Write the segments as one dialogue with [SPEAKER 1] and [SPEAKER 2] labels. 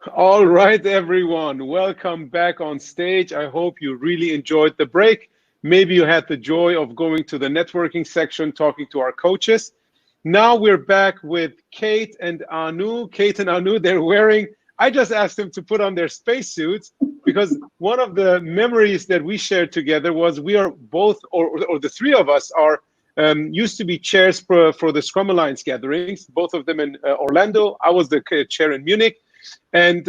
[SPEAKER 1] All right, everyone, welcome back on stage. I hope you really enjoyed the break. Maybe you had the joy of going to the networking section, talking to our coaches. Now we're back with Kate and Anu. Kate and Anu, they're wearing, I just asked them to put on their spacesuits because one of the memories that we shared together was we are both, or the three of us are, used to be chairs for the Scrum Alliance gatherings, both of them in Orlando. I was the chair in Munich. And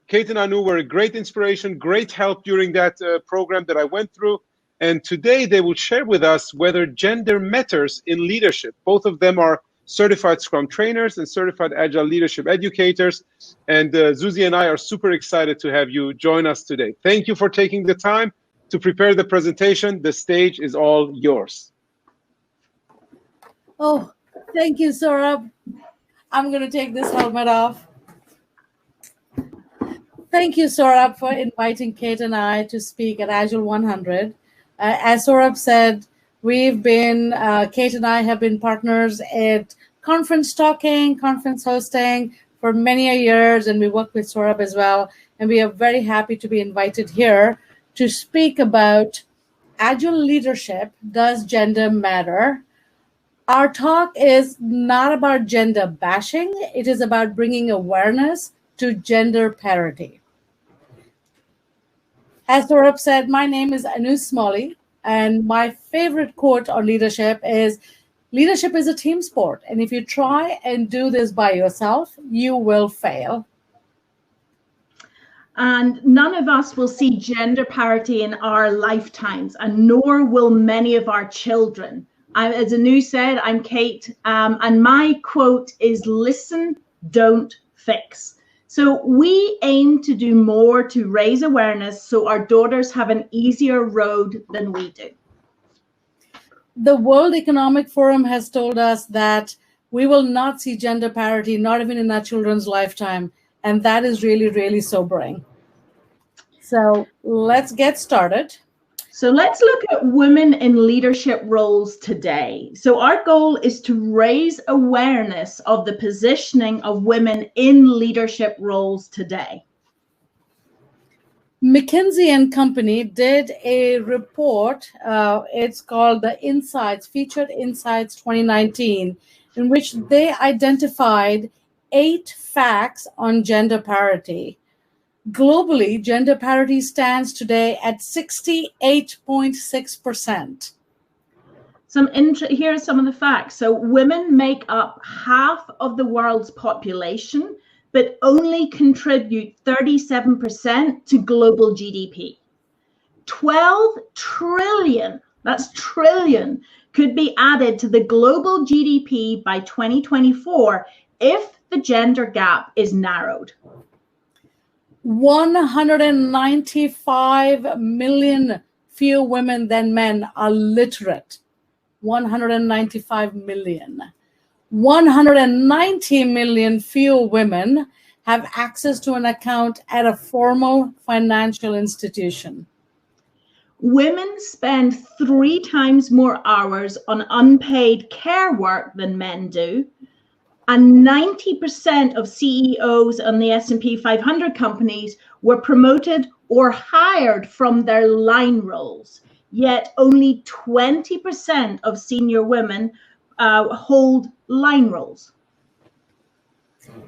[SPEAKER 1] Kate and Anu were a great inspiration, great help during that program that I went through. And today they will share with us whether gender matters in leadership. Both of them are certified Scrum trainers and certified Agile leadership educators. And Zuzi and I are super excited to have you join us today. Thank you for taking the time to prepare the presentation. The stage is all yours.
[SPEAKER 2] Oh, thank you, Saurabh. I'm going to take this helmet off. Thank you, Saurabh, for inviting Kate and I to speak at Agile100. As Saurabh said, Kate and I have been partners at conference talking, conference hosting for many years, and we work with Saurabh as well. And we are very happy to be invited here to speak about Agile leadership. Does gender matter? Our talk is not about gender bashing. It is about bringing awareness to gender parity. As Saurabh said, my name is Anu Smalley, and my favorite quote on leadership is a team sport. And if you try and do this by yourself, you will fail.
[SPEAKER 3] And none of us will see gender parity in our lifetimes, and nor will many of our children. As Anu said, I'm Kate, and my quote is, listen, don't fix. So we aim to do more to raise awareness so our daughters have an easier road than we do.
[SPEAKER 2] The World Economic Forum has told us that we will not see gender parity, not even in our children's lifetime. And that is really, really sobering. So let's get started.
[SPEAKER 3] So let's look at women in leadership roles today. So our goal is to raise awareness of the positioning of women in leadership roles today.
[SPEAKER 2] McKinsey & Company did a report. It's called the Featured Insights 2019, in which they identified 8 facts on gender parity. Globally, gender parity stands today at 68.6%.
[SPEAKER 3] Here are some of the facts. So women make up half of the world's population, but only contribute 37% to global GDP. 12 trillion, that's trillion, could be added to the global GDP by 2024 if the gender gap is narrowed.
[SPEAKER 2] 195 million fewer women than men are literate. 195 million. 190 million fewer women have access to an account at a formal financial institution.
[SPEAKER 3] Women spend 3 times more hours on unpaid care work than men do. And 90% of CEOs on the S&P 500 companies were promoted or hired from their line roles. Yet only 20% of senior women hold line roles.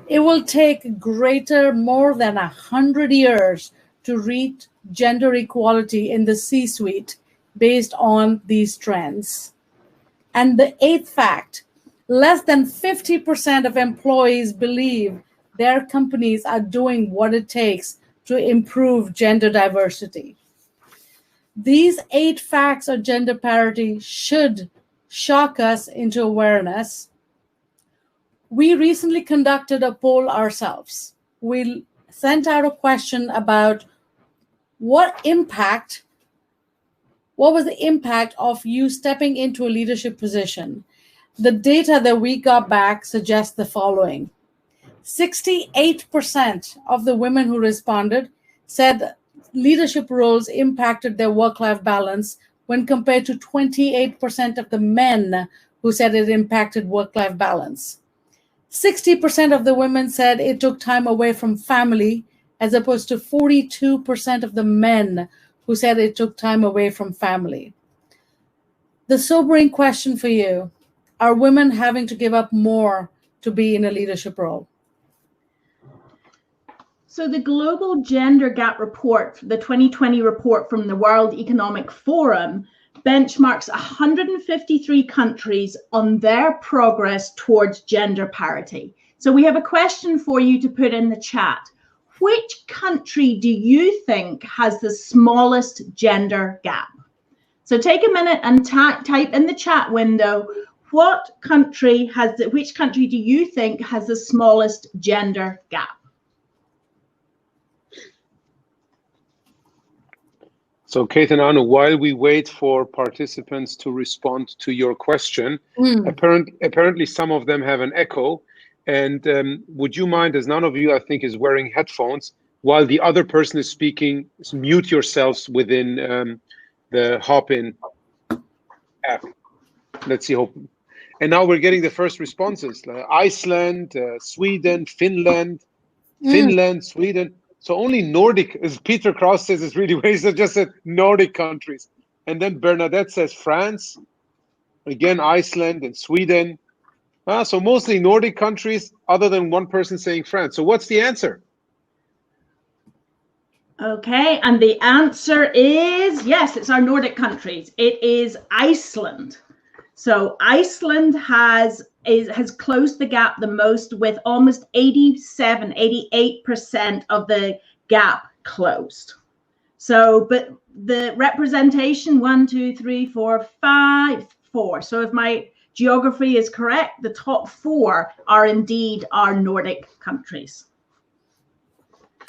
[SPEAKER 2] It will take more than 100 years to reach gender equality in the C-suite based on these trends. And the 8th fact, less than 50% of employees believe their companies are doing what it takes to improve gender diversity. These 8 facts of gender parity should shock us into awareness. We recently conducted a poll ourselves. We sent out a question about what was the impact of you stepping into a leadership position. The data that we got back suggests the following. 68% of the women who responded said leadership roles impacted their work-life balance when compared to 28% of the men who said it impacted work-life balance. 60% of the women said it took time away from family, as opposed to 42% of the men who said it took time away from family. The sobering question for you, are women having to give up more to be in a leadership role?
[SPEAKER 3] So the Global Gender Gap Report, the 2020 report from the World Economic Forum, benchmarks 153 countries on their progress towards gender parity. So we have a question for you to put in the chat. Which country do you think has the smallest gender gap? So take a minute and type in the chat window, which country do you think has the smallest gender gap?
[SPEAKER 1] So, Kate and Anu, while we wait for participants to respond to your question, apparently some of them have an echo. And would you mind, as none of you, I think, is wearing headphones, while the other person is speaking, mute yourselves within the Hopin app. Let's see. And now we're getting the first responses. Iceland, Sweden, Finland, Sweden. So only Nordic, as Peter Krause says, is really ways that just said Nordic countries. And then Bernadette says France, again, Iceland and Sweden. So mostly Nordic countries, other than one person saying France. So what's the answer?
[SPEAKER 3] Okay, and the answer is, yes, it's our Nordic countries. It is Iceland. So Iceland has closed the gap the most, with almost 88% of the gap closed. So, but the representation, 1, 2, 3, 4, 5, 4. So if my geography is correct, the top 4 are indeed our Nordic countries.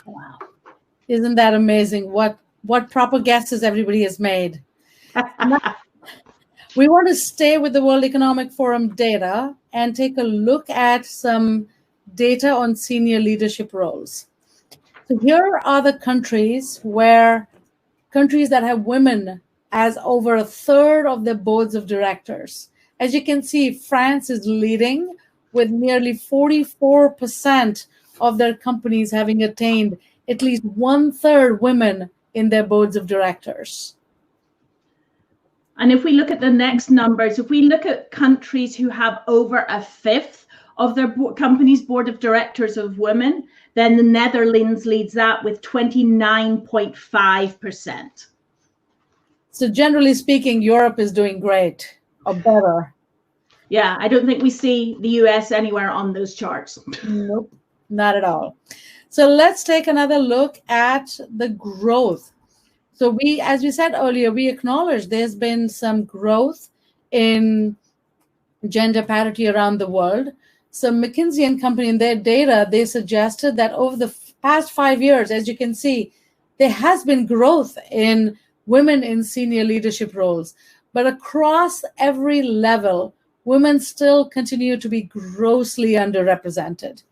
[SPEAKER 2] Wow. Isn't that amazing? What proper guesses everybody has made. We want to stay with the World Economic Forum data and take a look at some data on senior leadership roles. So here are the countries that have women as over 1/3 of their boards of directors. As you can see, France is leading with nearly 44% of their companies having attained at least 1/3 women in their boards of directors.
[SPEAKER 3] And if we look at the next numbers, if we look at countries who have over 1/5 of their company's board of directors of women, then the Netherlands leads that with 29.5%.
[SPEAKER 2] So generally speaking, Europe is doing great or better.
[SPEAKER 3] Yeah, I don't think we see the US anywhere on those charts.
[SPEAKER 2] Nope, not at all. So let's take another look at the growth. So as we said earlier, we acknowledge there's been some growth in gender parity around the world. So McKinsey & Company, in their data, they suggested that over the past 5 years, as you can see, there has been growth in women in senior leadership roles. But across every level, women still continue to be grossly underrepresented.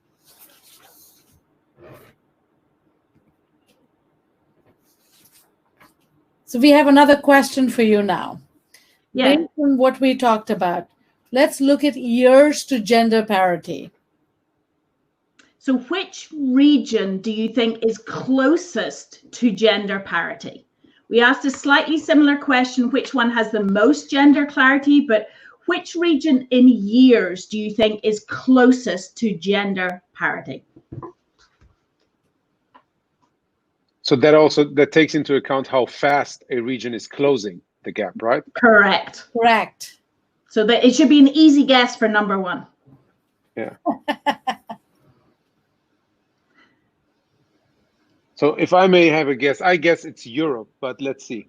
[SPEAKER 2] So we have another question for you now.
[SPEAKER 3] Yeah.
[SPEAKER 2] Based on what we talked about, let's look at years to gender parity.
[SPEAKER 3] So which region do you think is closest to gender parity? We asked a slightly similar question, which one has the most gender clarity, but which region in years do you think is closest to gender parity?
[SPEAKER 1] So that takes into account how fast a region is closing the gap, right?
[SPEAKER 3] Correct.
[SPEAKER 2] Correct.
[SPEAKER 3] So that it should be an easy guess for number 1.
[SPEAKER 1] Yeah. So if I may have a guess, I guess it's Europe, but let's see.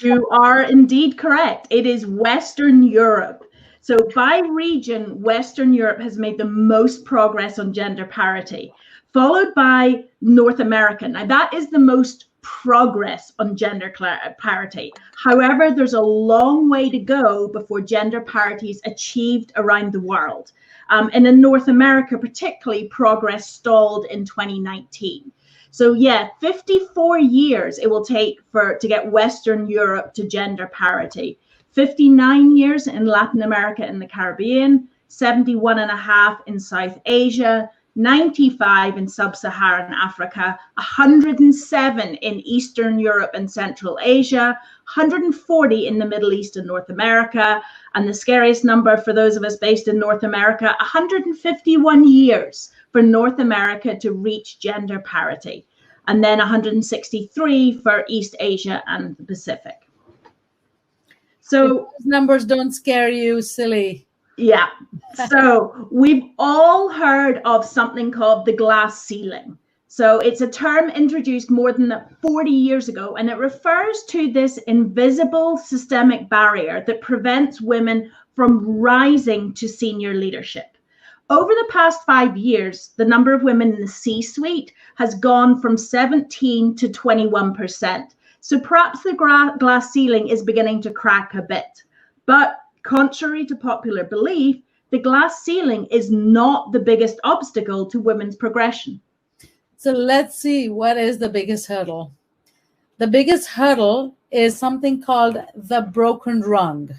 [SPEAKER 3] You are indeed correct. It is Western Europe. So by region, Western Europe has made the most progress on gender parity, followed by North America. Now that is the most progress on gender parity. However, there's a long way to go before gender parity is achieved around the world. And in North America, particularly, progress stalled in 2019. So yeah, 54 years it will take to get Western Europe to gender parity. 59 years in Latin America and the Caribbean, 71.5 in South Asia, 95 in Sub-Saharan Africa, 107 in Eastern Europe and Central Asia, 140 in the Middle East and North America, and the scariest number for those of us based in North America, 151 years for North America to reach gender parity, and then 163 for East Asia and the Pacific. So
[SPEAKER 2] those numbers don't scare you, silly.
[SPEAKER 3] Yeah. So we've all heard of something called the glass ceiling. So it's a term introduced more than 40 years ago, and it refers to this invisible systemic barrier that prevents women from rising to senior leadership. Over the past 5 years, the number of women in the C-suite has gone from 17 to 21%. So perhaps the glass ceiling is beginning to crack a bit. But contrary to popular belief, the glass ceiling is not the biggest obstacle to women's progression.
[SPEAKER 2] So let's see, what is the biggest hurdle? The biggest hurdle is something called the broken rung.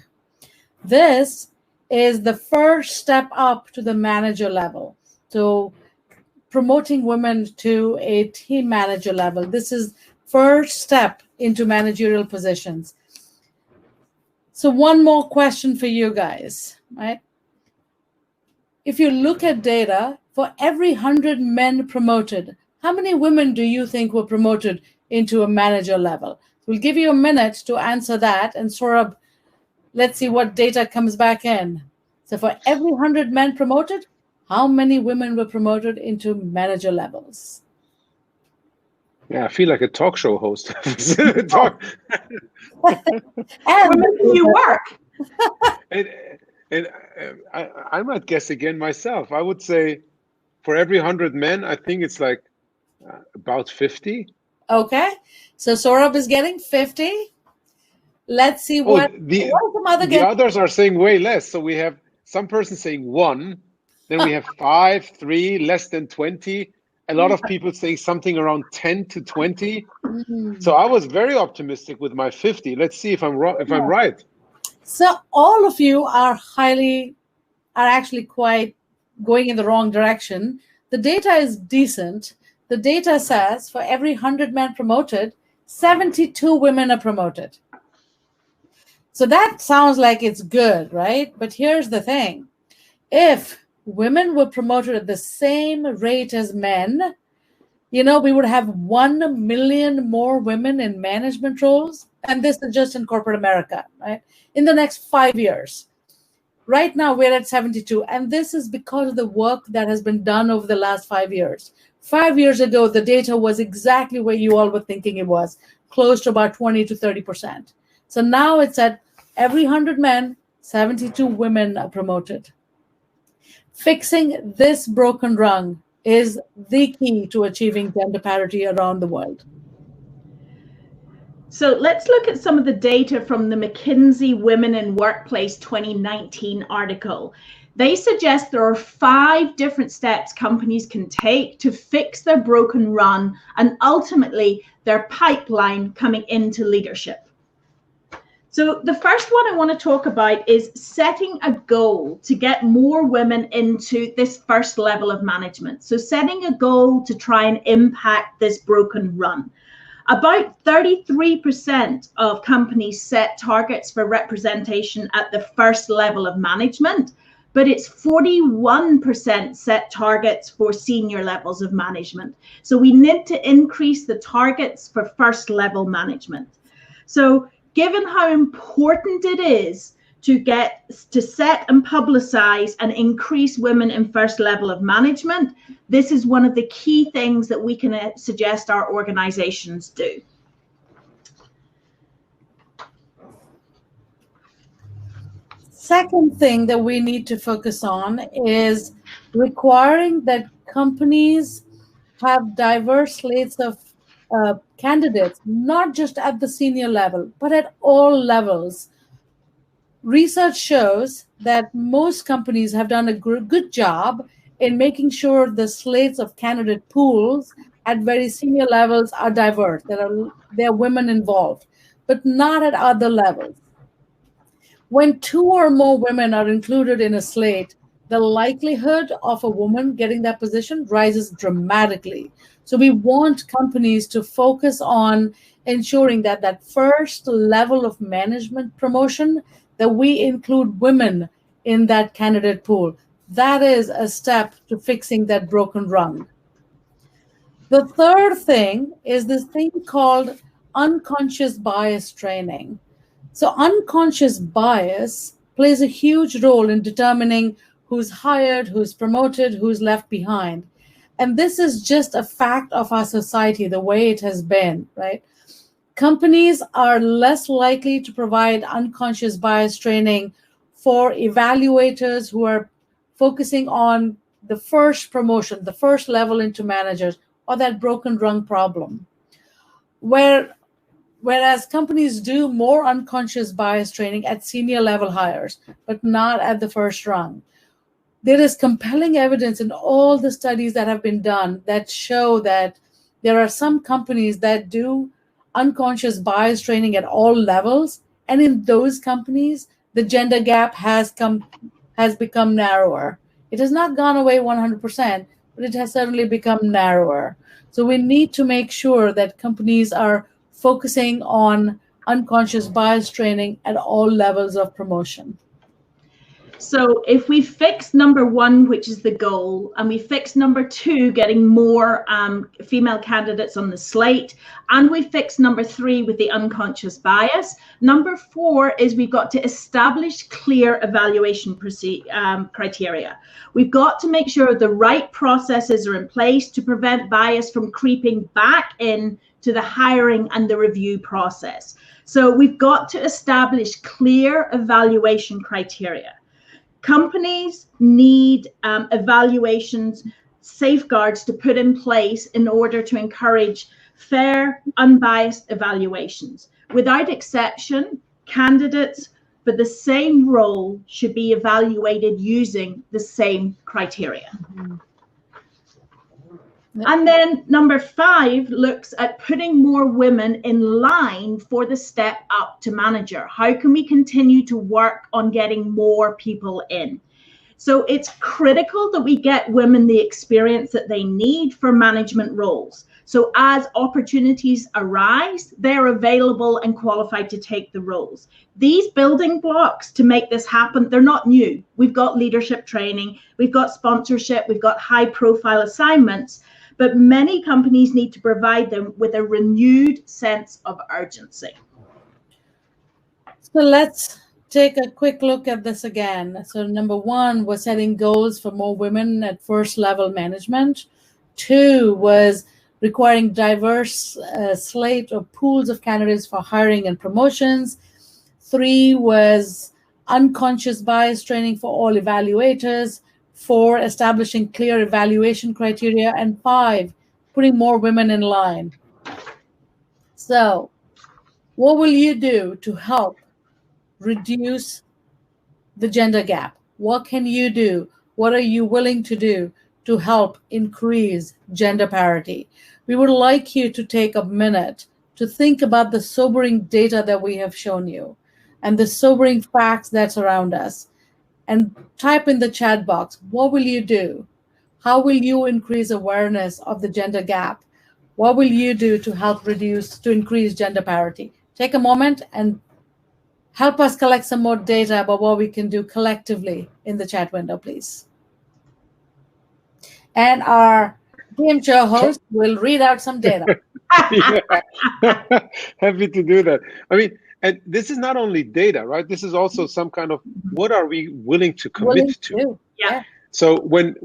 [SPEAKER 2] This is the first step up to the manager level. So promoting women to a team manager level. This is first step into managerial positions. So one more question for you guys, right? If you look at data, for every 100 men promoted, how many women do you think were promoted into a manager level? We'll give you a minute to answer that. And Saurabh, let's see what data comes back in. So for every 100 men promoted, how many women were promoted into manager levels?
[SPEAKER 1] Yeah, I feel like a talk show host.
[SPEAKER 3] And where do you work?
[SPEAKER 1] And I might guess again myself. I would say for every 100 men, I think it's like about 50.
[SPEAKER 2] Okay, so Saurabh is getting 50. Let's see what
[SPEAKER 1] the
[SPEAKER 2] other
[SPEAKER 1] others are saying way less. So we have some person saying 1, then we have 5, 3, less than 20. A lot of people saying something around 10 to 20. So I was very optimistic with my 50. Let's see if I'm wrong, if I'm right.
[SPEAKER 2] So all of you are actually quite going in the wrong direction. The data is decent. The data says for every 100 men promoted, 72 women are promoted. So that sounds like it's good, right? But here's the thing. If women were promoted at the same rate as men, we would have 1 million more women in management roles. And this is just in corporate America, right? In the next 5 years. Right now, we're at 72. And this is because of the work that has been done over the last 5 years. 5 years ago, the data was exactly where you all were thinking it was, close to about 20 to 30%. So now it's at every 100 men, 72 women are promoted. Fixing this broken rung is the key to achieving gender parity around the world.
[SPEAKER 3] So let's look at some of the data from the McKinsey Women in Workplace 2019 article. They suggest there are 5 different steps companies can take to fix their broken rung and ultimately their pipeline coming into leadership. So the first one I want to talk about is setting a goal to get more women into this first level of management. So setting a goal to try and impact this broken rung. About 33% of companies set targets for representation at the first level of management, but it's 41% set targets for senior levels of management. So we need to increase the targets for first level management. So given how important it is to set and publicize and increase women in first level of management, this is one of the key things that we can suggest our organizations do.
[SPEAKER 2] Second thing that we need to focus on is requiring that companies have diverse slates of candidates, not just at the senior level, but at all levels. Research shows that most companies have done a good job in making sure the slates of candidate pools at very senior levels are diverse. There are women involved, but not at other levels. When 2 or more women are included in a slate, the likelihood of a woman getting that position rises dramatically. So we want companies to focus on ensuring that that first level of management promotion, that we include women in that candidate pool. That is a step to fixing that broken rung. The third thing is this thing called unconscious bias training. So unconscious bias plays a huge role in determining who's hired, who's promoted, who's left behind. And this is just a fact of our society, the way it has been, right? Companies are less likely to provide unconscious bias training for evaluators who are focusing on the first promotion, the first level into managers, or that broken rung problem. Whereas companies do more unconscious bias training at senior level hires, but not at the first rung. There is compelling evidence in all the studies that have been done that show that there are some companies that do unconscious bias training at all levels, and in those companies, the gender gap has become narrower. It has not gone away 100%, but it has certainly become narrower. So we need to make sure that companies are focusing on unconscious bias training at all levels of promotion.
[SPEAKER 3] So if we fix number one, which is the goal, and we fix number two, getting more female candidates on the slate, and we fix number three with the unconscious bias, number four is we've got to establish clear evaluation criteria. We've got to make sure the right processes are in place to prevent bias from creeping back in to the hiring and the review process. So we've got to establish clear evaluation criteria. Companies need evaluations, safeguards to put in place in order to encourage fair, unbiased evaluations. Without exception, candidates for the same role should be evaluated using the same criteria. Mm-hmm. And then number five looks at putting more women in line for the step up to manager. How can we continue to work on getting more people in? So it's critical that we get women the experience that they need for management roles. So as opportunities arise, they're available and qualified to take the roles. These building blocks to make this happen, they're not new. We've got leadership training, we've got sponsorship, we've got high profile assignments, but many companies need to provide them with a renewed sense of urgency.
[SPEAKER 2] So let's take a quick look at this again. So number one was setting goals for more women at first level management. Two was requiring diverse slate or pools of candidates for hiring and promotions. Three was unconscious bias training for all evaluators. Four, establishing clear evaluation criteria. And five, putting more women in line. So what will you do to help reduce the gender gap? What can you do? What are you willing to do to help increase gender parity? We would like you to take a minute to think about the sobering data that we have shown you and the sobering facts that surround us, and type in the chat box, what will you do? How will you increase awareness of the gender gap? What will you do to help increase gender parity? Take a moment and help us collect some more data about what we can do collectively in the chat window, please. And our game show host will read out some data.
[SPEAKER 1] Happy to do that. I mean, and this is not only data, right? This is also some kind of what are we willing to commit to?
[SPEAKER 2] Yeah.
[SPEAKER 1] So when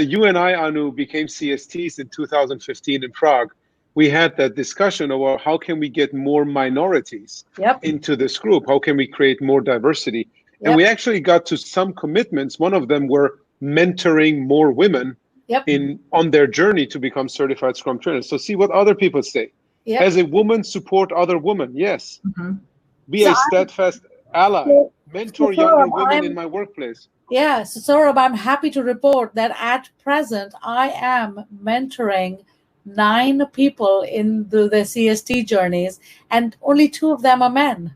[SPEAKER 1] you and I, Anu, became CSTs in 2015 in Prague, we had that discussion about how can we get more minorities into this group? How can we create more diversity? And we actually got to some commitments. One of them were mentoring more women on their journey to become certified Scrum trainers. So see what other people say. As a woman, support other women. Yes. Mm-hmm. Be a steadfast ally. Mentor younger women in my workplace.
[SPEAKER 2] Yeah, so Saurabh, I'm happy to report that at present, I am mentoring 9 people in their CST journeys, and only 2 of them are men.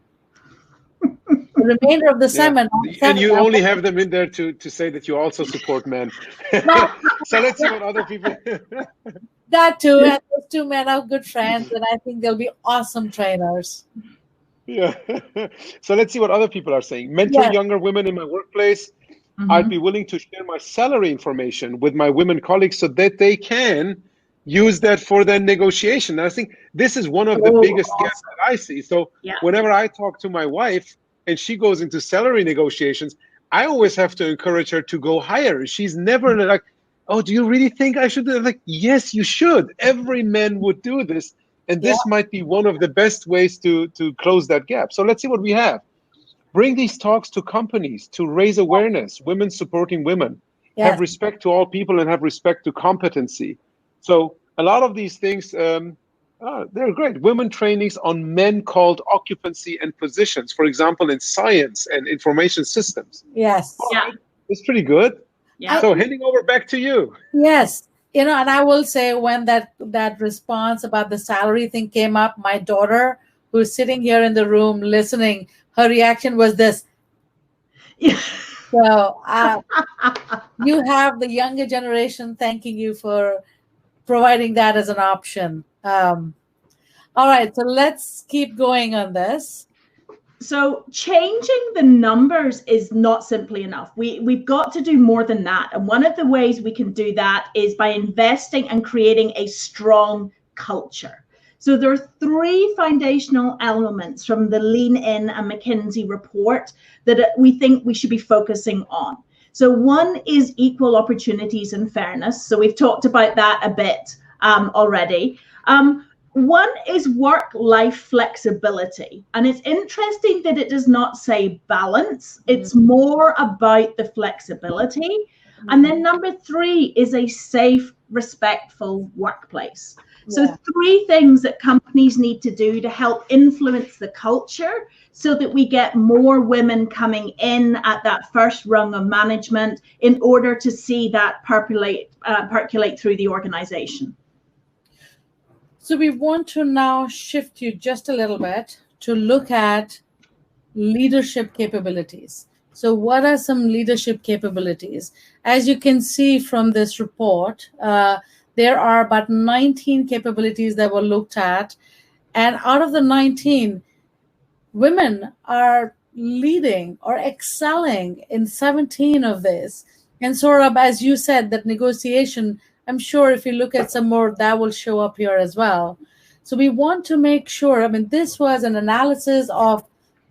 [SPEAKER 2] the remainder of the
[SPEAKER 1] Yeah.
[SPEAKER 2] seminar.
[SPEAKER 1] And you only have them in there to say that you also support men. So let's see what other people.
[SPEAKER 2] That too, and those two men are good friends, and I think they'll be awesome trainers.
[SPEAKER 1] Yeah. So let's see what other people are saying. Mentor younger women in my workplace. I'd be willing to share my salary information with my women colleagues so that they can use that for their negotiation. And I think this is one of the biggest gaps that I see. So whenever I talk to my wife and she goes into salary negotiations, I always have to encourage her to go higher. She's never like, oh, do you really think I should do it? Like, yes, you should. Every man would do this. And this might be one of the best ways to close that gap. So let's see what we have. Bring these talks to companies to raise awareness, women supporting women, have respect to all people and have respect to competency. So a lot of these things, they're great. Women trainings on men called occupancy and positions, for example, in science and information systems.
[SPEAKER 2] Yes.
[SPEAKER 1] Right. It's pretty good. Yeah. So handing over back to you.
[SPEAKER 2] Yes. And I will say when that response about the salary thing came up, my daughter, who's sitting here in the room listening, her reaction was this. Yeah. So you have the younger generation thanking you for providing that as an option. All right, so let's keep going on this.
[SPEAKER 3] So changing the numbers is not simply enough. We've got to do more than that. And one of the ways we can do that is by investing and creating a strong culture. So there are 3 foundational elements from the Lean In and McKinsey report that we think we should be focusing on. So one is equal opportunities and fairness. So we've talked about that a bit already. One is work-life flexibility. And it's interesting that it does not say balance. It's more about the flexibility. And then number 3 is a safe, respectful workplace. So 3 things that companies need to do to help influence the culture so that we get more women coming in at that first rung of management in order to see that percolate through the organization.
[SPEAKER 2] So we want to now shift you just a little bit to look at leadership capabilities. So what are some leadership capabilities? As you can see from this report, there are about 19 capabilities that were looked at. And out of the 19, women are leading or excelling in 17 of this. And Saurabh, as you said, that negotiation, I'm sure if you look at some more, that will show up here as well. So we want to make sure, this was an analysis of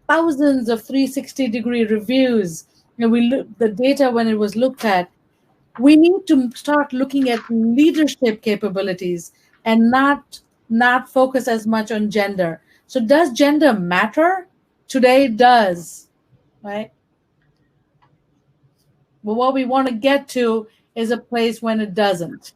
[SPEAKER 2] thousands of 360-degree reviews. The data when it was looked at, we need to start looking at leadership capabilities and not focus as much on gender. So does gender matter? Today it does, right? But what we want to get to is a place when it doesn't.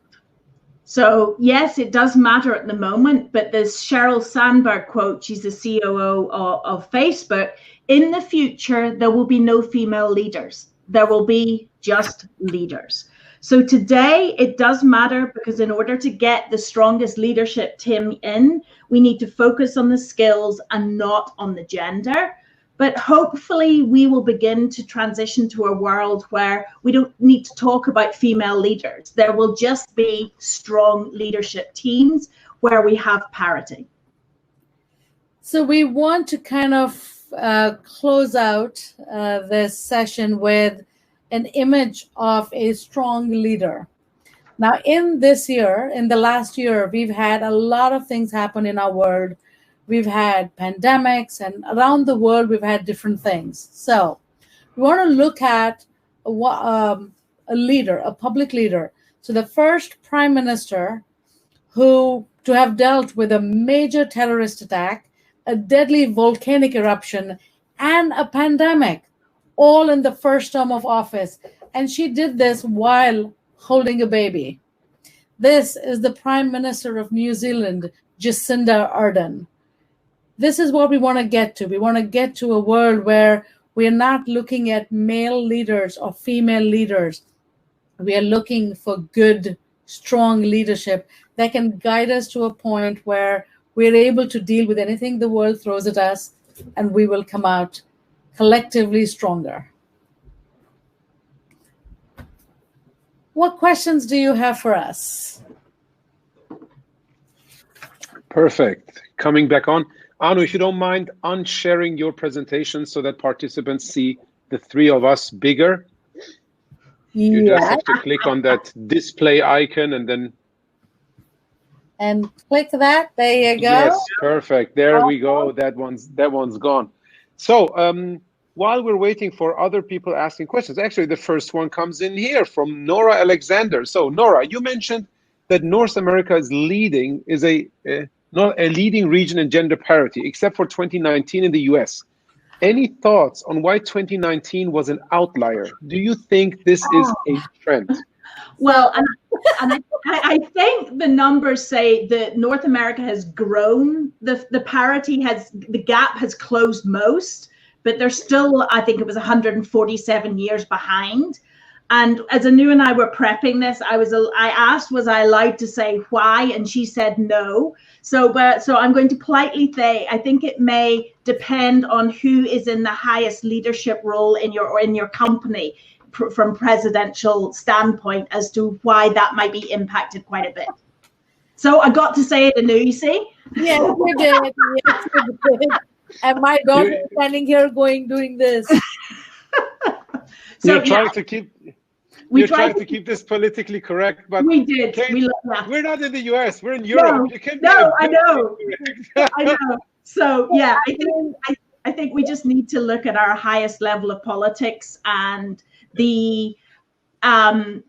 [SPEAKER 3] So yes, it does matter at the moment, but there's Sheryl Sandberg quote, she's the COO of Facebook, in the future, there will be no female leaders. There will be just leaders. So today it does matter because in order to get the strongest leadership team in, we need to focus on the skills and not on the gender. But hopefully we will begin to transition to a world where we don't need to talk about female leaders. There will just be strong leadership teams where we have parity.
[SPEAKER 2] So we want to kind of close out this session with an image of a strong leader. Now, in the last year, we've had a lot of things happen in our world. We've had pandemics, and around the world, we've had different things. So we want to look at a leader, a public leader. So the first prime minister to have dealt with a major terrorist attack, a deadly volcanic eruption, and a pandemic, all in the first term of office. And she did this while holding a baby. This is the Prime Minister of New Zealand, Jacinda Ardern. This is what we want to get to. We want to get to a world where we are not looking at male leaders or female leaders. We are looking for good, strong leadership that can guide us to a point where we're able to deal with anything the world throws at us, and we will come out collectively stronger. What questions do you have for us?
[SPEAKER 1] Perfect. Coming back on. Anu, if you don't mind unsharing your presentation so that participants see the three of us bigger. You just have to click on that display icon and then...
[SPEAKER 2] And click that. There you go.
[SPEAKER 1] Yes, perfect. There we go. That one's gone. So while we're waiting for other people asking questions, actually the first one comes in here from Nora Alexander. So Nora, you mentioned that North America is not a leading region in gender parity, except for 2019 in the US. Any thoughts on why 2019 was an outlier? Do you think this is a trend?
[SPEAKER 3] Well, and I think the numbers say that North America has grown. The parity the gap has closed most, but there's still, I think it was 147 years behind. And as Anu and I were prepping this, I asked, was I allowed to say why? And she said no. So I'm going to politely say, I think it may depend on who is in the highest leadership role in your company from presidential standpoint as to why that might be impacted quite a bit. So I got to say it, Anu, you see?
[SPEAKER 2] Yes, you did. Yes, you did. And my daughter is standing here doing this.
[SPEAKER 3] So
[SPEAKER 1] We're trying to keep this politically correct, but
[SPEAKER 3] we did.
[SPEAKER 1] Kate, we're not in the US. We're in Europe.
[SPEAKER 3] I know. I know. So yeah, I think we just need to look at our highest level of politics and the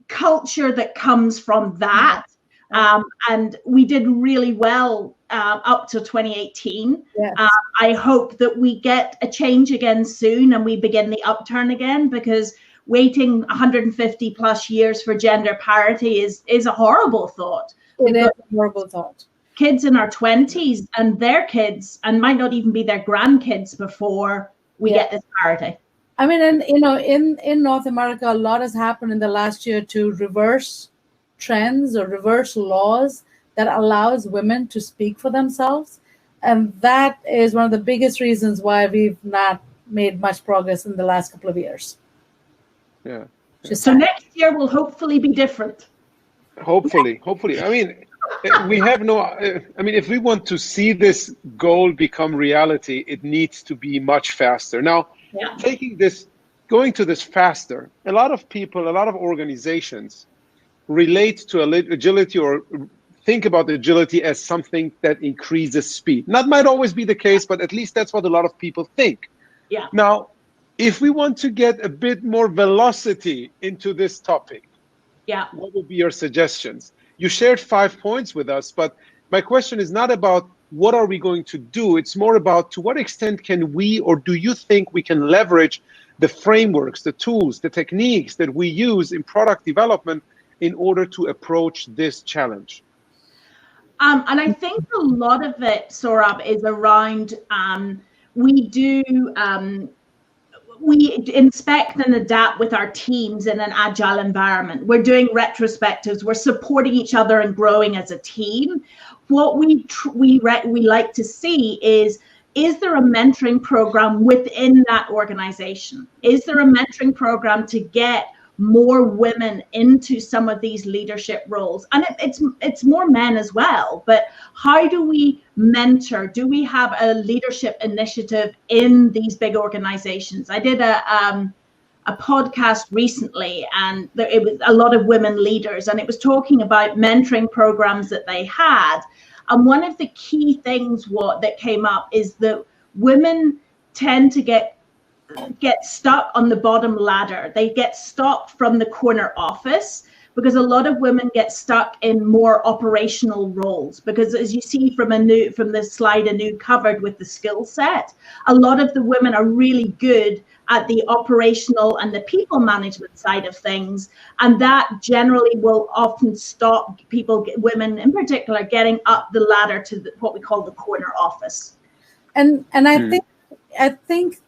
[SPEAKER 3] culture that comes from that. And we did really well up to 2018.
[SPEAKER 2] Yes.
[SPEAKER 3] I hope that we get a change again soon and we begin the upturn again, because waiting 150 plus years for gender parity is a horrible thought.
[SPEAKER 2] It is a horrible thought.
[SPEAKER 3] Kids in our 20s and their kids, and might not even be their grandkids before we get this parity.
[SPEAKER 2] I mean, and in North America, a lot has happened in the last year to reverse trends or reverse laws that allows women to speak for themselves. And that is one of the biggest reasons why we've not made much progress in the last couple of years.
[SPEAKER 1] Yeah.
[SPEAKER 3] So next year will hopefully be different.
[SPEAKER 1] Hopefully. I mean, if we want to see this goal become reality, it needs to be much faster. Now, going to this faster, a lot of people, a lot of organizations relate to agility or think about agility as something that increases speed. That might always be the case, but at least that's what a lot of people think.
[SPEAKER 3] Yeah.
[SPEAKER 1] Now, if we want to get a bit more velocity into this topic, what would be your suggestions? You shared 5 points with us, but my question is not about what are we going to do. It's more about to what extent can we, or do you think we can leverage the frameworks, the tools, the techniques that we use in product development in order to approach this challenge?
[SPEAKER 3] And I think a lot of it, Saurabh, is around we inspect and adapt with our teams in an agile environment. We're doing retrospectives. We're supporting each other and growing as a team. What we like to see is there a mentoring program within that organization? Is there a mentoring program to get more women into some of these leadership roles? And it's more men as well, but how do we mentor? Do we have a leadership initiative in these big organizations? I did a podcast recently, and it was a lot of women leaders, and it was talking about mentoring programs that they had. And one of the key things that came up is that women tend to get stuck on the bottom ladder. They get stopped from the corner office because a lot of women get stuck in more operational roles. Because as you see from the slide Anu covered with the skill set, a lot of the women are really good at the operational and the people management side of things, and that generally will often stop women in particular, getting up the ladder to what we call the corner office.
[SPEAKER 2] And I think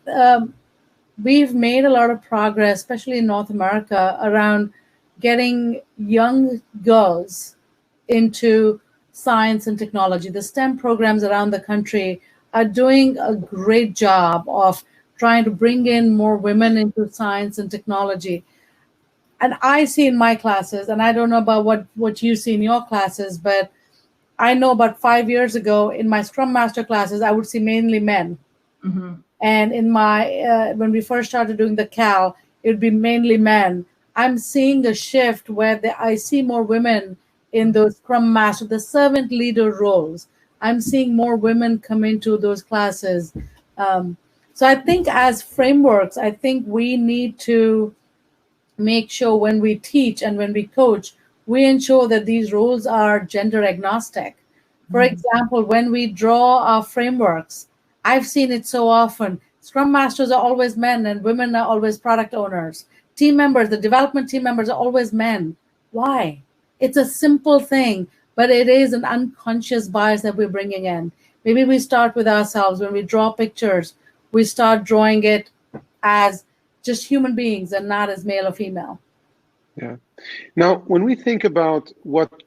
[SPEAKER 2] we've made a lot of progress, especially in North America, around getting young girls into science and technology. The STEM programs around the country are doing a great job of trying to bring in more women into science and technology. And I see in my classes, and I don't know about what you see in your classes, but I know about 5 years ago in my Scrum Master classes, I would see mainly men.
[SPEAKER 3] Mm-hmm.
[SPEAKER 2] And in my when we first started doing the Cal, it would be mainly men. I'm seeing a shift where I see more women in those Scrum Master, the servant leader roles. I'm seeing more women come into those classes. So I think as frameworks, I think we need to make sure when we teach and when we coach, we ensure that these roles are gender agnostic. For example, when we draw our frameworks, I've seen it so often. Scrum Masters are always men and women are always product owners. Team members, the development team members are always men. Why? It's a simple thing, but it is an unconscious bias that we're bringing in. Maybe we start with ourselves. When we draw pictures, we start drawing it as just human beings and not as male or female.
[SPEAKER 1] Yeah. Now, when we think about what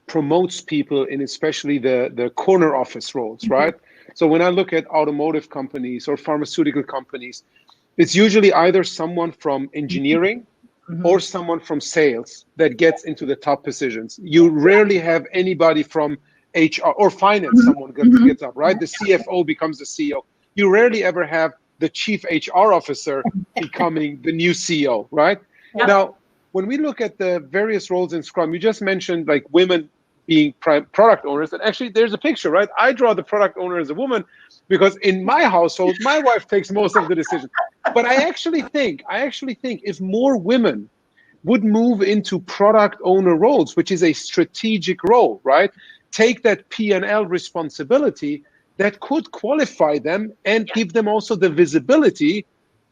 [SPEAKER 1] promotes people in especially the corner office roles, right? So when I look at automotive companies or pharmaceutical companies, it's usually either someone from engineering or someone from sales that gets into the top positions. You rarely have anybody from HR or finance, someone gets up, right? The CFO becomes the CEO. You rarely ever have the chief HR officer becoming the new CEO, right?
[SPEAKER 3] Yep.
[SPEAKER 1] Now, when we look at the various roles in Scrum, you just mentioned like women being product owners, and actually there's a picture, right? I draw the product owner as a woman because in my household, my wife takes most of the decision. But I actually think if more women would move into product owner roles, which is a strategic role, right? Take that P&L responsibility, that could qualify them and give them also the visibility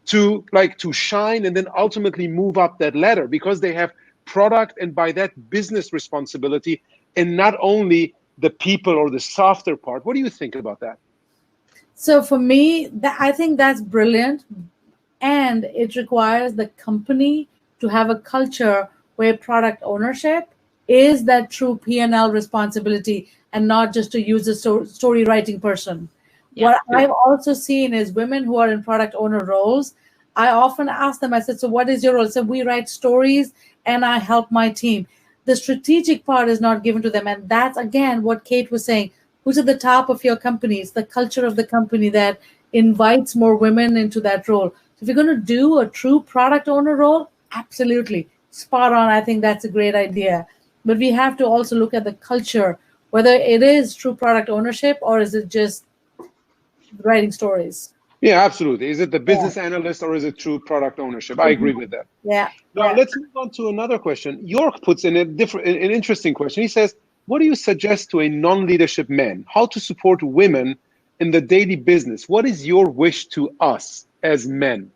[SPEAKER 1] to shine and then ultimately move up that ladder because they have product and by that business responsibility and not only the people or the softer part. What do you think about that?
[SPEAKER 2] So for me, I think that's brilliant. And it requires the company to have a culture where product ownership is that true P&L responsibility and not just a user story writing person. Yeah. What I've also seen is women who are in product owner roles, I often ask them, I said, so what is your role? So we write stories and I help my team. The strategic part is not given to them. And that's, again, what Kate was saying. Who's at the top of your company? It's the culture of the company that invites more women into that role. So if you're going to do a true product owner role, absolutely. Spot on. I think that's a great idea. But we have to also look at the culture, whether it is true product ownership or is it just writing stories.
[SPEAKER 1] Yeah, absolutely. Is it the business analyst or is it true product ownership? I agree with that.
[SPEAKER 2] Yeah.
[SPEAKER 1] Now let's move on to another question. York puts in an interesting question. He says, what do you suggest to a non-leadership man? How to support women in the daily business? What is your wish to us as men?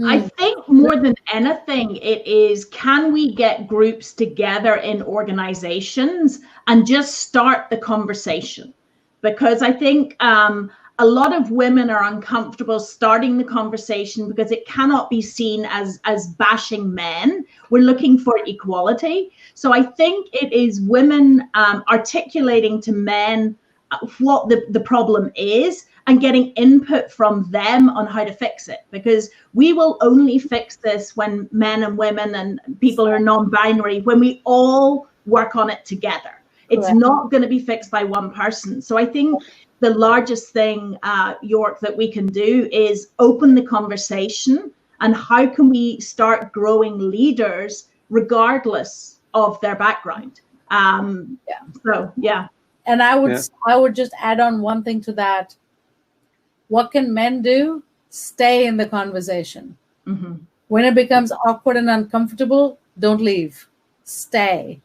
[SPEAKER 3] I think more than anything, it is, can we get groups together in organizations and just start the conversation? Because I think a lot of women are uncomfortable starting the conversation because it cannot be seen as bashing men. We're looking for equality. So I think it is women articulating to men what the problem is and getting input from them on how to fix it. Because we will only fix this when men and women and people who are non-binary, when we all work on it together. It's not going to be fixed by one person. So I think the largest thing, York, that we can do is open the conversation and how can we start growing leaders regardless of their background. And
[SPEAKER 2] I would just add on one thing to that. What can men do? Stay in the conversation. When it becomes awkward and uncomfortable, don't leave. Stay.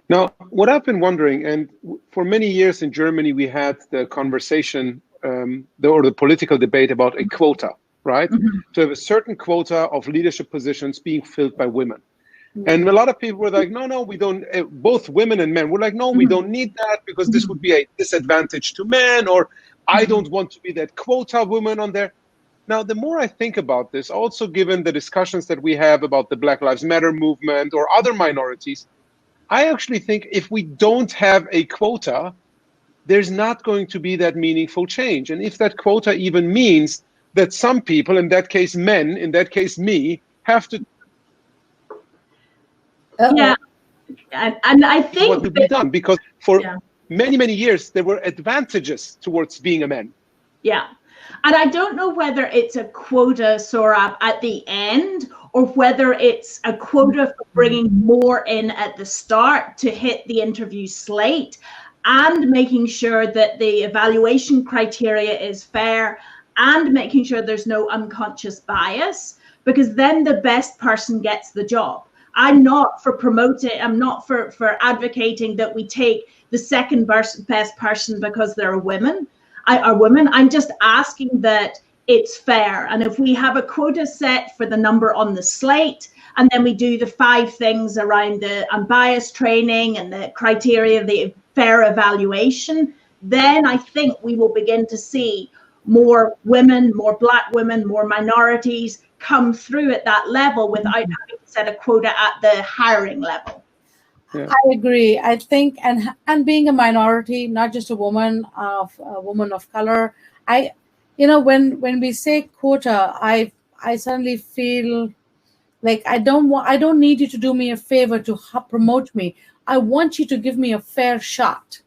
[SPEAKER 1] Now, what I've been wondering, and for many years in Germany, we had the conversation or the political debate about a quota, right? To have a certain quota of leadership positions being filled by women. And a lot of people were like, no, we don't, both women and men were like, no, we don't need that because this would be a disadvantage to men, or I don't want to be that quota woman on there. Now, the more I think about this, also given the discussions that we have about the Black Lives Matter movement or other minorities, I actually think if we don't have a quota, there's not going to be that meaningful change. And if that quota even means that some people, in that case men, in that case me, have to
[SPEAKER 3] yeah, and I think
[SPEAKER 1] what to be done, because for many years there were advantages towards being a man.
[SPEAKER 3] Yeah. And I don't know whether it's a quota, Saurabh, at the end, or whether it's a quota for bringing more in at the start to hit the interview slate, and making sure that the evaluation criteria is fair, and making sure there's no unconscious bias, because then the best person gets the job. I'm not for promoting, I'm not for advocating that we take the second best person because they're a woman. I'm just asking that it's fair. And if we have a quota set for the number on the slate, and then we do the 5 things around the unbiased training and the criteria of the fair evaluation, then I think we will begin to see more women, more Black women, more minorities come through at that level without having to set a quota at the hiring level.
[SPEAKER 2] Yeah. I agree. I think, and being a minority, not just a woman of color, when we say quota, I suddenly feel like I don't need you to do me a favor to promote me. I want you to give me a fair shot.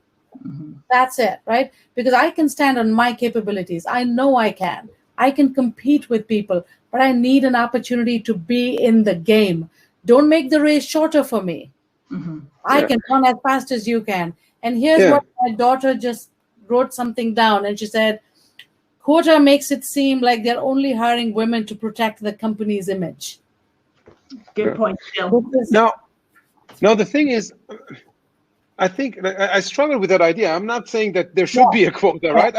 [SPEAKER 2] Mm-hmm. That's it, right? Because I can stand on my capabilities. I know I can. I can compete with people, but I need an opportunity to be in the game. Don't make the race shorter for me. Mm-hmm. I can run as fast as you can. And here's what my daughter just wrote something down. And she said, quota makes it seem like they're only hiring women to protect the company's image.
[SPEAKER 3] Good point, Jill.
[SPEAKER 1] Now, the thing is, I think I struggle with that idea. I'm not saying that there should be a quota, right?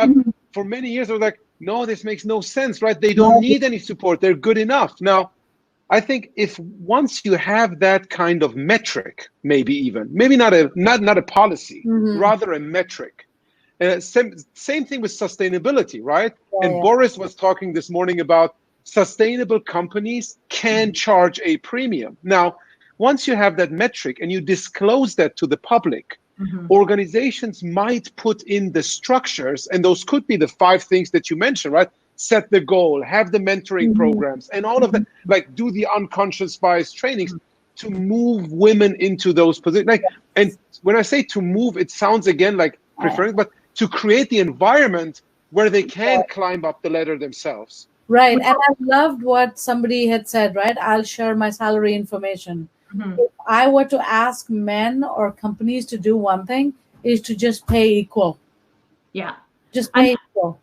[SPEAKER 1] For many years, I was like, no, this makes no sense, right? They don't need any support. They're good enough. Now, I think if once you have that kind of metric, maybe not a policy, rather a metric. Same thing with sustainability, right? Boris was talking this morning about sustainable companies can charge a premium. Now, once you have that metric and you disclose that to the public, organizations might put in the structures, and those could be the 5 things that you mentioned, right? Set the goal, have the mentoring programs, and all of that, like do the unconscious bias trainings to move women into those positions. And when I say to move, it sounds again like preferring, but to create the environment where they can climb up the ladder themselves.
[SPEAKER 2] Right. And I loved what somebody had said, right? I'll share my salary information. If I were to ask men or companies to do one thing, is to just pay equal.
[SPEAKER 3] Yeah.
[SPEAKER 2] Just pay equal.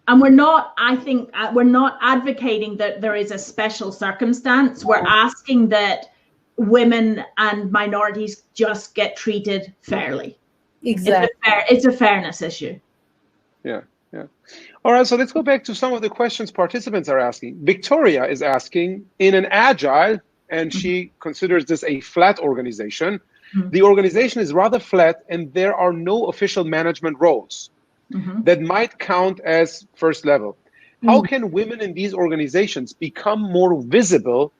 [SPEAKER 3] And we're not advocating that there is a special circumstance. We're asking that women and minorities just get treated fairly.
[SPEAKER 2] Exactly.
[SPEAKER 3] It's a fairness issue.
[SPEAKER 1] Yeah. All right, so let's go back to some of the questions participants are asking. Victoria is asking, in an Agile, and she considers this a flat organization, the organization is rather flat and there are no official management roles that might count as first level. How can women in these organizations become more visible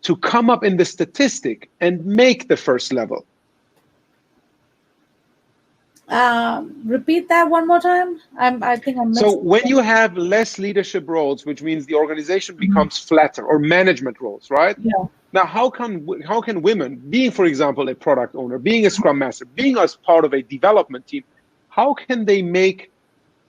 [SPEAKER 1] to come up in the statistic and make the first level?
[SPEAKER 2] Repeat that one more time. I think I missed.
[SPEAKER 1] So when you have less leadership roles, which means the organization becomes flatter, or management roles, right?
[SPEAKER 2] Yeah.
[SPEAKER 1] Now, how can women, being, for example, a product owner, being a scrum master, being as part of a development team, how can they make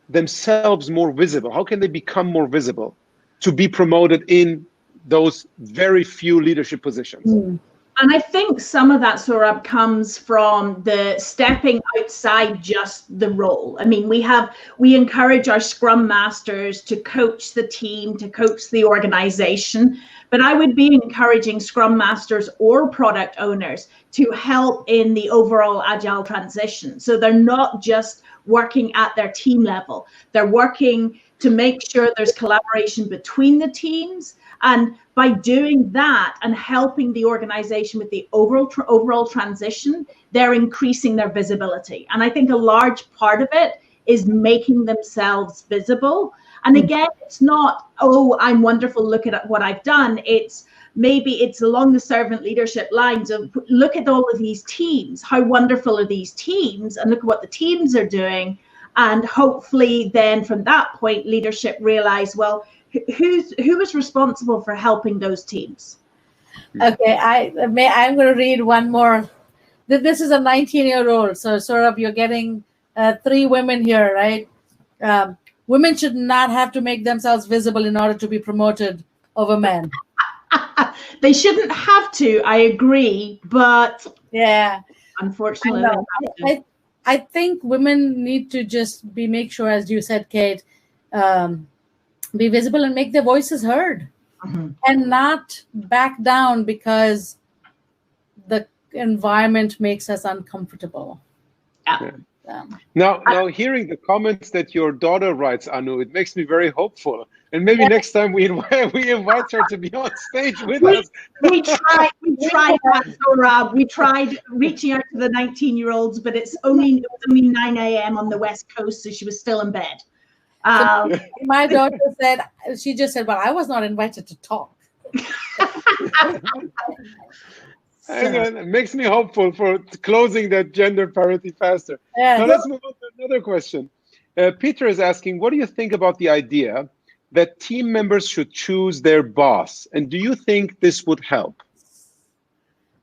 [SPEAKER 1] themselves more visible? How can they become more visible to be promoted in those very few leadership positions?
[SPEAKER 3] And I think some of that, Saurabh, comes from the stepping outside just the role. I mean, we encourage our Scrum Masters to coach the team, to coach the organization, but I would be encouraging Scrum Masters or product owners to help in the overall Agile transition. So they're not just working at their team level. They're working to make sure there's collaboration between the teams. And by doing that and helping the organization with the overall transition, they're increasing their visibility. And I think a large part of it is making themselves visible. And again, it's not, oh, I'm wonderful, look at what I've done. It's along the servant leadership lines of, look at all of these teams. How wonderful are these teams? And look at what the teams are doing. And hopefully then from that point, leadership realized, well, who is responsible for helping those teams?
[SPEAKER 2] Okay, I'm going to read one more. This is a 19-year-old, so sort of you're getting 3 women here, right? Women should not have to make themselves visible in order to be promoted over men.
[SPEAKER 3] They shouldn't have to, I agree, but
[SPEAKER 2] yeah,
[SPEAKER 3] unfortunately,
[SPEAKER 2] I think women need to just make sure, as you said, Kate, be visible and make their voices heard, and not back down because the environment makes us uncomfortable.
[SPEAKER 3] Yeah.
[SPEAKER 1] Now, hearing the comments that your daughter writes, Anu, it makes me very hopeful. And maybe next time we invite her to be on stage with us.
[SPEAKER 3] We tried that, Saurabh. We tried reaching out to the 19-year-olds, but it was only 9 a.m. on the West Coast, so she was still in bed.
[SPEAKER 2] So my daughter said, she just said, well, I was not invited to talk.
[SPEAKER 1] It makes me hopeful for closing that gender parity faster.
[SPEAKER 2] Yeah.
[SPEAKER 1] Now let's move on to another question. Peter is asking, what do you think about the idea that team members should choose their boss? And do you think this would help?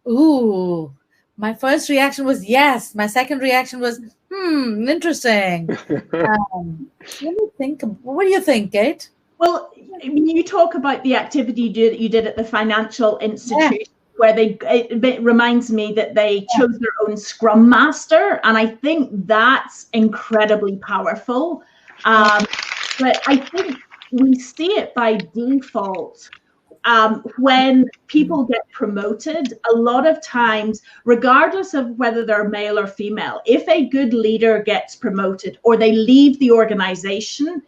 [SPEAKER 2] Ooh, my first reaction was yes. My second reaction was, interesting. Let me think. What do you think, Kate?
[SPEAKER 3] Well, you talk about the activity you did at the financial institution. Where it reminds me that they chose their own scrum master, and I think that's incredibly powerful. But I think we see it by default when people get promoted. A lot of times, regardless of whether they're male or female, if a good leader gets promoted or they leave the organization,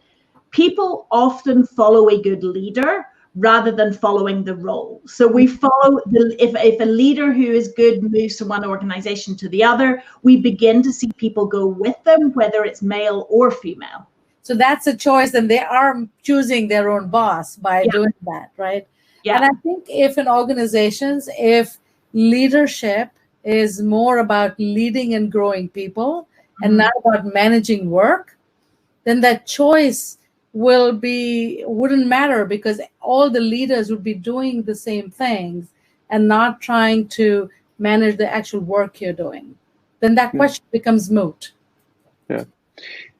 [SPEAKER 3] people often follow a good leader rather than following the role. So we follow if a leader who is good moves from one organization to the other, we begin to see people go with them, whether it's male or female.
[SPEAKER 2] So that's a choice, and they are choosing their own boss by doing that, right? Yeah. And I think if in organizations, if leadership is more about leading and growing people and not about managing work, then that choice wouldn't matter, because all the leaders would be doing the same things and not trying to manage the actual work you're doing. Then that question becomes moot.
[SPEAKER 1] Yeah.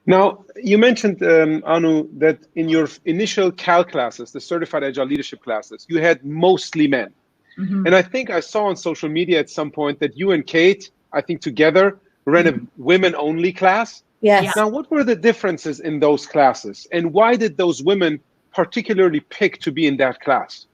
[SPEAKER 1] Now, you mentioned, Anu, that in your initial CAL classes, the Certified Agile Leadership classes, you had mostly men. And I think I saw on social media at some point that you and Kate, I think together, ran a women-only class.
[SPEAKER 2] Yes.
[SPEAKER 1] Now, what were the differences in those classes, and why did those women particularly pick to be in that class?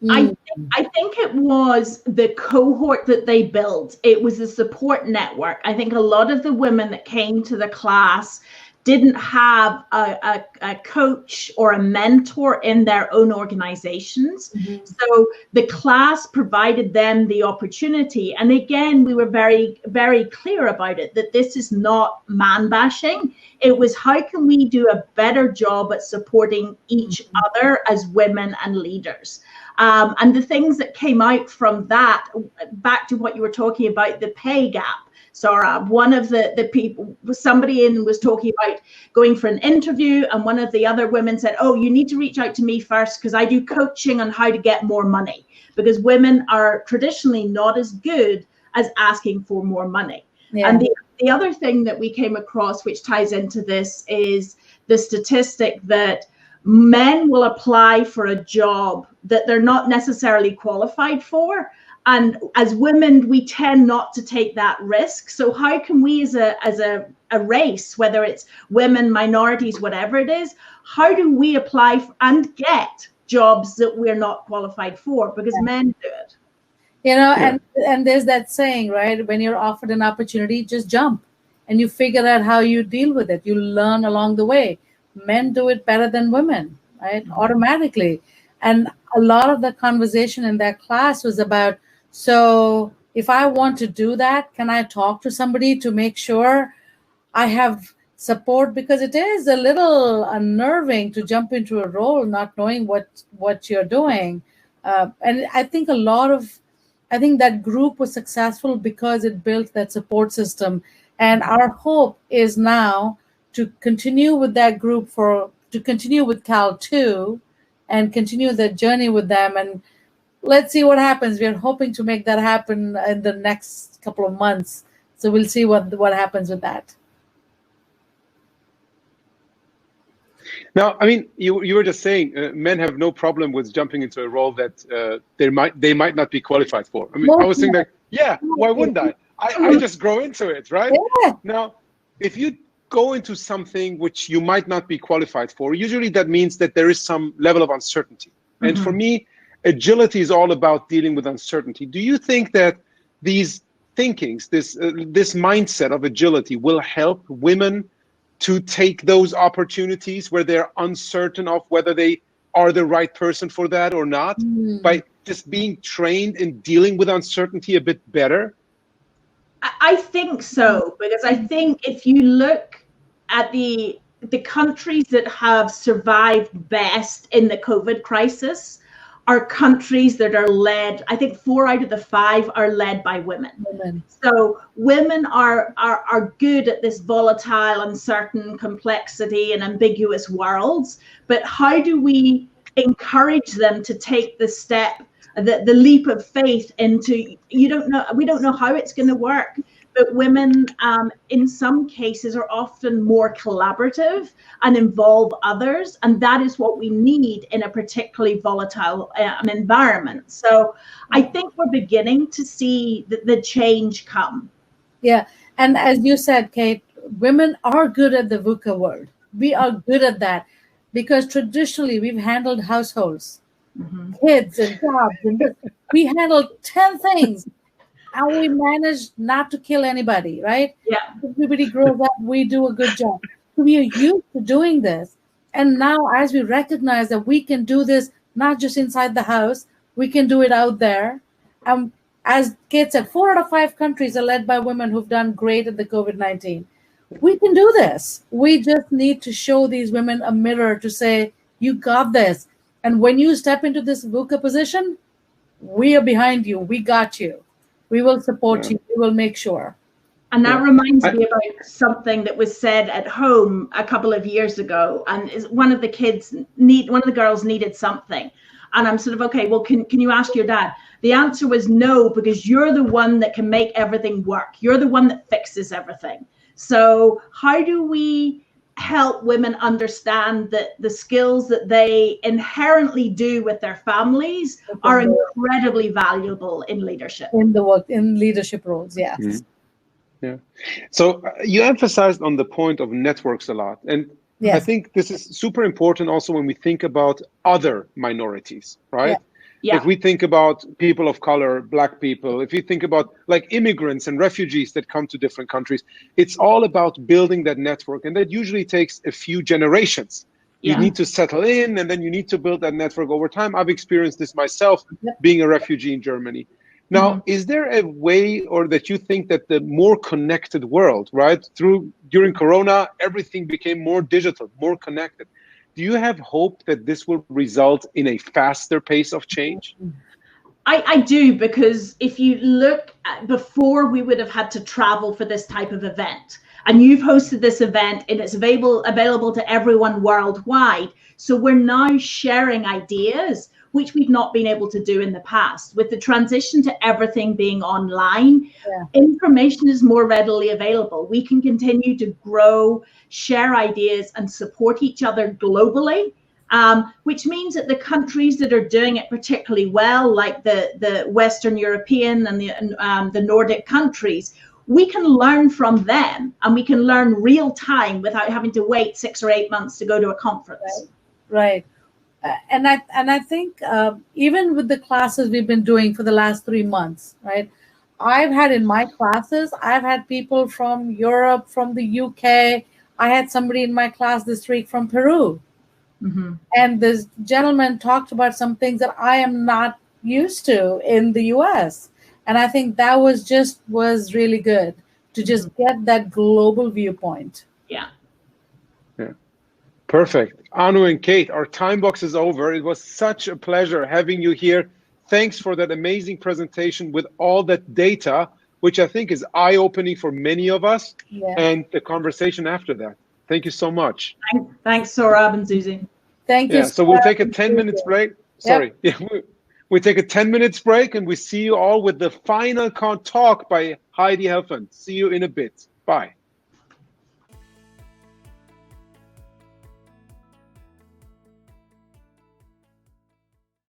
[SPEAKER 3] I think it was the cohort that they built. It was a support network. I think a lot of the women that came to the class didn't have a coach or a mentor in their own organizations. So the class provided them the opportunity. And again, we were very, very clear about it, that this is not man bashing. It was, how can we do a better job at supporting each other as women and leaders? And the things that came out from that, back to what you were talking about, the pay gap. Saurabh, one of the people, somebody was talking about going for an interview, and one of the other women said, oh, you need to reach out to me first, because I do coaching on how to get more money, because women are traditionally not as good as asking for more money. Yeah. And the other thing that we came across, which ties into this, is the statistic that men will apply for a job that they're not necessarily qualified for. And as women, we tend not to take that risk. So how can we as a race, whether it's women, minorities, whatever it is, how do we apply and get jobs that we're not qualified for? Because men do it.
[SPEAKER 2] You know, and there's that saying, right? When you're offered an opportunity, just jump and you figure out how you deal with it. You learn along the way. Men do it better than women, right? Automatically. And a lot of the conversation in that class was about, so if I want to do that, can I talk to somebody to make sure I have support? Because it is a little unnerving to jump into a role not knowing what you're doing. And I think that group was successful because it built that support system. And our hope is now to continue with that group to continue with Cal 2 and continue the journey with them. And let's see what happens. We're hoping to make that happen in the next couple of months. So we'll see what happens with that.
[SPEAKER 1] Now, I mean, you were just saying men have no problem with jumping into a role that they might not be qualified for. I mean, I was thinking, yeah, why wouldn't I? I just grow into it, right?
[SPEAKER 2] Yeah.
[SPEAKER 1] Now, if you go into something which you might not be qualified for, usually that means that there is some level of uncertainty. And for me, agility is all about dealing with uncertainty. Do you think that these thinkings, this mindset of agility will help women to take those opportunities where they're uncertain of whether they are the right person for that or not, by just being trained in dealing with uncertainty a bit better?
[SPEAKER 3] I think so, because I think if you look at the countries that have survived best in the COVID crisis are countries that are led, I think 4 out of the 5 are led by women. So women are good at this volatile, uncertain, complexity and ambiguous worlds. But how do we encourage them to take the step, the leap of faith into, we don't know how it's going to work. But women, in some cases, are often more collaborative and involve others. And that is what we need in a particularly volatile environment. So I think we're beginning to see the change come.
[SPEAKER 2] Yeah. And as you said, Kate, women are good at the VUCA world. We are good at that because traditionally we've handled households, kids and jobs. And we handled 10 things. And we managed not to kill anybody, right?
[SPEAKER 3] Yeah.
[SPEAKER 2] Everybody grows up, we do a good job. So we are used to doing this. And now as we recognize that we can do this, not just inside the house, we can do it out there. As Kate said, 4 out of 5 countries are led by women who've done great at the COVID-19. We can do this. We just need to show these women a mirror to say, you got this. And when you step into this VUCA position, we are behind you. We got you. We will support you. We will make sure.
[SPEAKER 3] And that reminds me about something that was said at home a couple of years ago. And one of the girls needed something. And I'm sort of, okay, well, can you ask your dad? The answer was no, because you're the one that can make everything work. You're the one that fixes everything. So how do we help women understand that the skills that they inherently do with their families are incredibly valuable in leadership?
[SPEAKER 2] In leadership roles, yes.
[SPEAKER 1] Mm-hmm. Yeah. So you emphasized on the point of networks a lot. And I think this is super important also when we think about other minorities, right? Yeah. If we think about people of color, Black people, if you think about like immigrants and refugees that come to different countries, it's all about building that network. And that usually takes a few generations. You need to settle in, and then you need to build that network over time. I've experienced this myself being a refugee in Germany. Now, is there a way, or that you think that the more connected world, right, during Corona, everything became more digital, more connected. Do you have hope that this will result in a faster pace of change?
[SPEAKER 3] I do, because if you look at before, we would have had to travel for this type of event. And you've hosted this event and it's available to everyone worldwide. So we're now sharing ideas, which we've not been able to do in the past. With the transition to everything being online, information is more readily available. We can continue to grow, share ideas, and support each other globally, which means that the countries that are doing it particularly well, like the Western European and the Nordic countries, we can learn from them, and we can learn real time without having to wait 6 or 8 months to go to a conference.
[SPEAKER 2] Right. And I think even with the classes we've been doing for the last 3 months, right? I've had in my classes, I've had people from Europe, from the UK. I had somebody in my class this week from Peru. And this gentleman talked about some things that I am not used to in the US. And I think that was really good to just get that global viewpoint.
[SPEAKER 3] Yeah.
[SPEAKER 1] Perfect. Anu and Kate, our time box is over. It was such a pleasure having you here. Thanks for that amazing presentation with all that data, which I think is eye-opening for many of us, and the conversation after that. Thank you so much.
[SPEAKER 3] Thanks, Saurabh and Susie.
[SPEAKER 2] Thank you.
[SPEAKER 1] Yeah, so we'll take a 10 minutes break. Sorry.
[SPEAKER 2] Yep.
[SPEAKER 1] Yeah, we take a 10 minutes break and we see you all with the final talk by Heidi Helfand. See you in a bit. Bye.